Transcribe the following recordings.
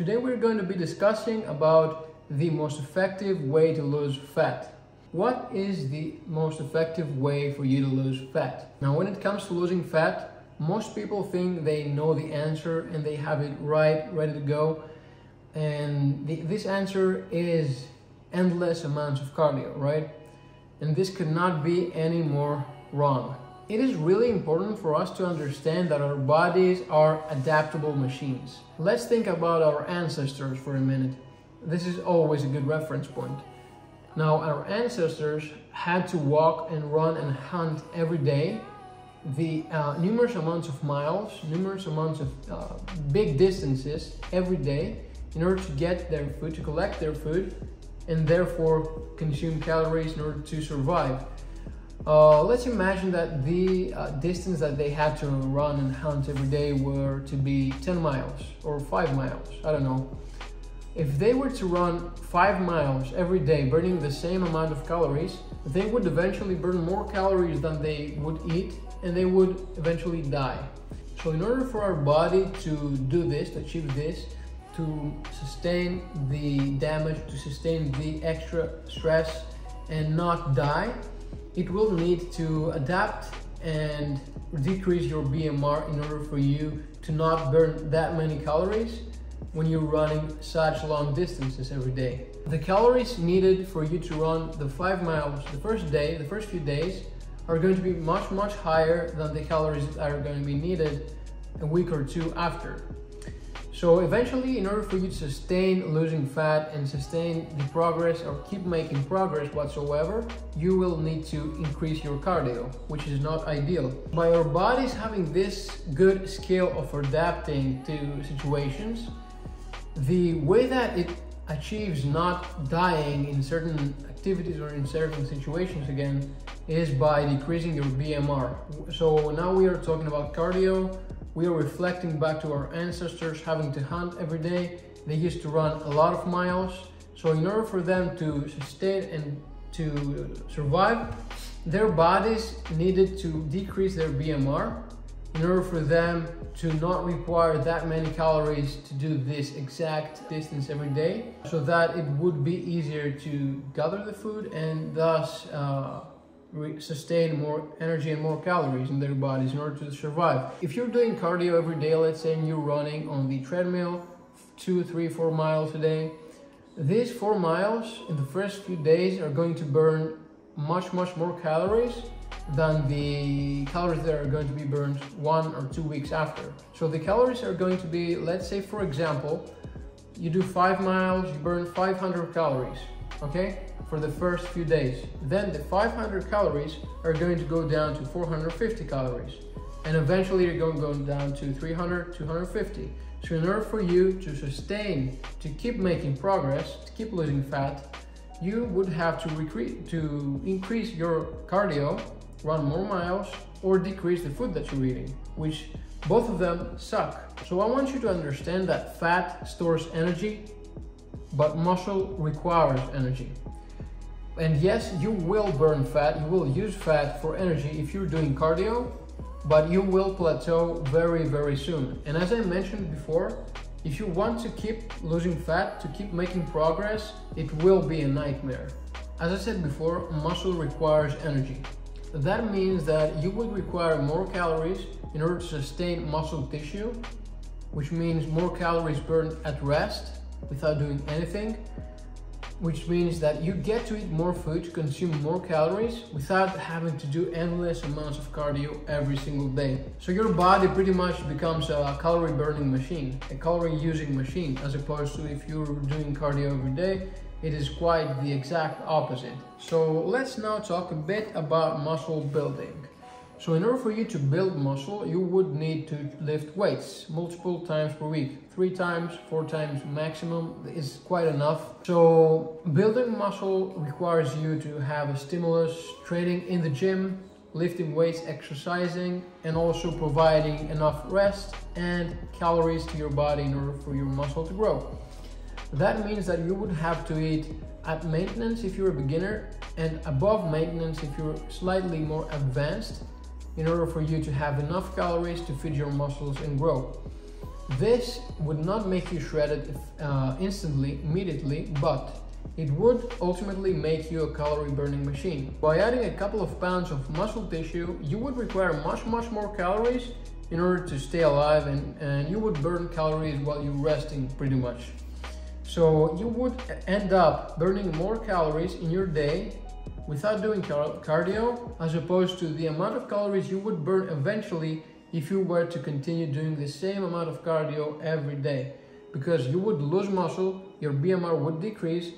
Today we're going to be discussing about the most effective way to lose fat. What is the most effective way for you to lose fat? Now, when it comes to losing fat, most people think they know the answer and they have it right, ready to go. And this answer is endless amounts of cardio, right? And this could not be any more wrong. It is really important for us to understand that our bodies are adaptable machines. Let's think about our ancestors for a minute. This is always a good reference point. Now, our ancestors had to walk and run and hunt every day, the numerous amounts of miles, numerous amounts of big distances every day in order to get their food, to collect their food, and therefore consume calories in order to survive. Let's imagine that the distance that they had to run and hunt every day were to be 10 miles or 5 miles, I don't know. If they were to run 5 miles every day, burning the same amount of calories, they would eventually burn more calories than they would eat, and they would eventually die. So in order for our body to do this, to achieve this, to sustain the damage, to sustain the extra stress and not die, it will need to adapt and decrease your BMR in order for you to not burn that many calories when you're running such long distances every day. The calories needed for you to run the 5 miles the first day, the first few days, are going to be much higher than the calories that are going to be needed a week or two after. So eventually, in order for you to sustain losing fat and sustain the progress or keep making progress whatsoever, you will need to increase your cardio, which is not ideal. By our bodies having this good skill of adapting to situations, the way that it achieves not dying in certain activities or in certain situations again is by decreasing your BMR. So now we are talking about cardio. We are reflecting back to our ancestors having to hunt every day. They used to run a lot of miles. So in order for them to sustain and to survive, their bodies needed to decrease their BMR in order for them to not require that many calories to do this exact distance every day, so that it would be easier to gather the food and thus sustain more energy and more calories in their bodies in order to survive. If you're doing cardio every day, let's say, and you're running on the treadmill 2, 3, 4 miles a day, these 4 miles in the first few days are going to burn much more calories than the calories that are going to be burned 1 or 2 weeks after. So the calories are going to be, let's say for example, you do 5 miles, you burn 500 calories, okay, for the first few days. Then the 500 calories are going to go down to 450 calories. And eventually you're going to go down to 300, 250. So in order for you to sustain, to keep making progress, to keep losing fat, you would have to increase your cardio, run more miles, or decrease the food that you're eating, which both of them suck. So I want you to understand that fat stores energy, but muscle requires energy. And yes, you will burn fat, you will use fat for energy if you're doing cardio, but you will plateau very soon. And as I mentioned before, if you want to keep losing fat, to keep making progress, it will be a nightmare. As I said before, muscle requires energy. That means that you would require more calories in order to sustain muscle tissue, which means more calories burned at rest without doing anything, which means that you get to eat more food, to consume more calories without having to do endless amounts of cardio every single day. So your body pretty much becomes a calorie burning machine, a calorie using machine, as opposed to if you're doing cardio every day, it is quite the exact opposite. So let's now talk a bit about muscle building. So in order for you to build muscle, you would need to lift weights multiple times per week. 3 times, 4 times maximum is quite enough. So building muscle requires you to have a stimulus, training in the gym, lifting weights, exercising, and also providing enough rest and calories to your body in order for your muscle to grow. That means that you would have to eat at maintenance if you're a beginner and above maintenance if you're slightly more advanced, in order for you to have enough calories to feed your muscles and grow. This would not make you shredded instantly, immediately, but it would ultimately make you a calorie burning machine. By adding a couple of pounds of muscle tissue, you would require much more calories in order to stay alive, and you would burn calories while you're resting pretty much. So you would end up burning more calories in your day without doing cardio, as opposed to the amount of calories you would burn eventually if you were to continue doing the same amount of cardio every day. Because you would lose muscle, your BMR would decrease,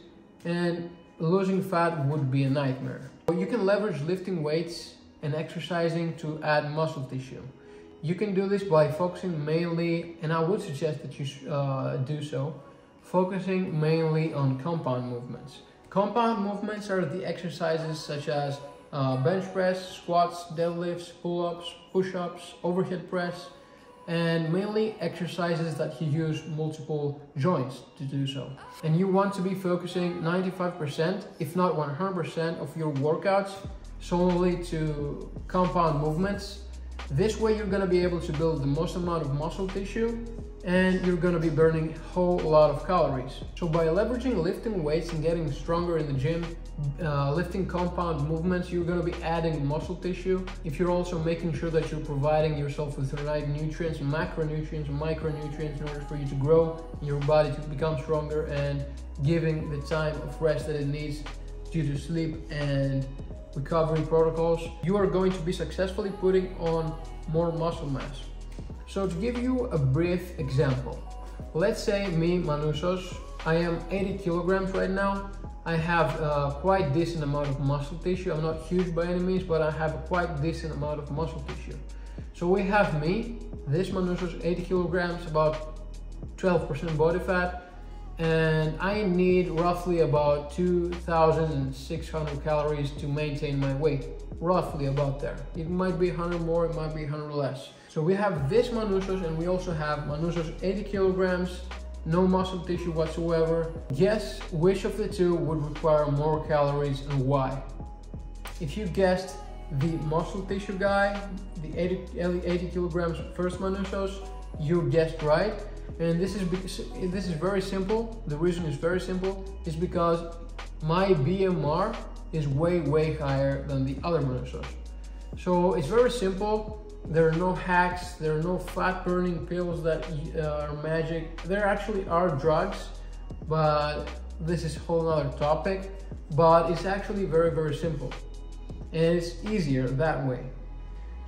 and losing fat would be a nightmare. You can leverage lifting weights and exercising to add muscle tissue. You can do this by focusing mainly, and I would suggest that you do so, focusing mainly on compound movements. Compound movements are the exercises such as bench press, squats, deadlifts, pull-ups, push-ups, overhead press, and mainly exercises that you use multiple joints to do so. And you want to be focusing 95%, if not 100% of your workouts solely to compound movements. This way you're going to be able to build the most amount of muscle tissue, and you're going to be burning a whole lot of calories. So by leveraging lifting weights and getting stronger in the gym, lifting compound movements, you're going to be adding muscle tissue. If you're also making sure that you're providing yourself with the right nutrients, macronutrients, micronutrients in order for you to grow, your body to become stronger, and giving the time of rest that it needs due to sleep and recovery protocols, you are going to be successfully putting on more muscle mass. So to give you a brief example, let's say me, Manousos, I am 80 kilograms right now. I have a quite decent amount of muscle tissue. I'm not huge by any means, but I have a quite decent amount of muscle tissue. So we have me, this Manousos, 80 kilograms, about 12% body fat, and I need roughly about 2,600 calories to maintain my weight, roughly about there. It might be 100 more, it might be 100 less. So we have this Manousos, and we also have Manousos 80 kilograms, no muscle tissue whatsoever. Guess which of the two would require more calories and why? If you guessed the muscle tissue guy, the 80 kilograms first Manousos, you guessed right. And this is very simple. The reason is very simple. Is because my BMR is way higher than the other Manousos. So it's very simple. There are no hacks. There are no fat burning pills that are magic. There actually are drugs, but this is a whole other topic. But it's actually very simple, and it's easier that way.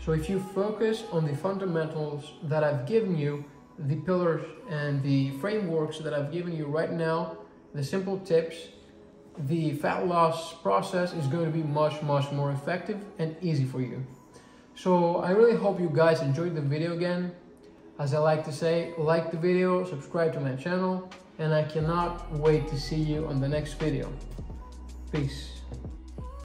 So if you focus on the fundamentals that I've given you, the pillars and the frameworks that I've given you right now, the simple tips, the fat loss process is going to be much more effective and easy for you. So I really hope you guys enjoyed the video again. As I like to say, like the video, subscribe to my channel, and I cannot wait to see you on the next video. Peace.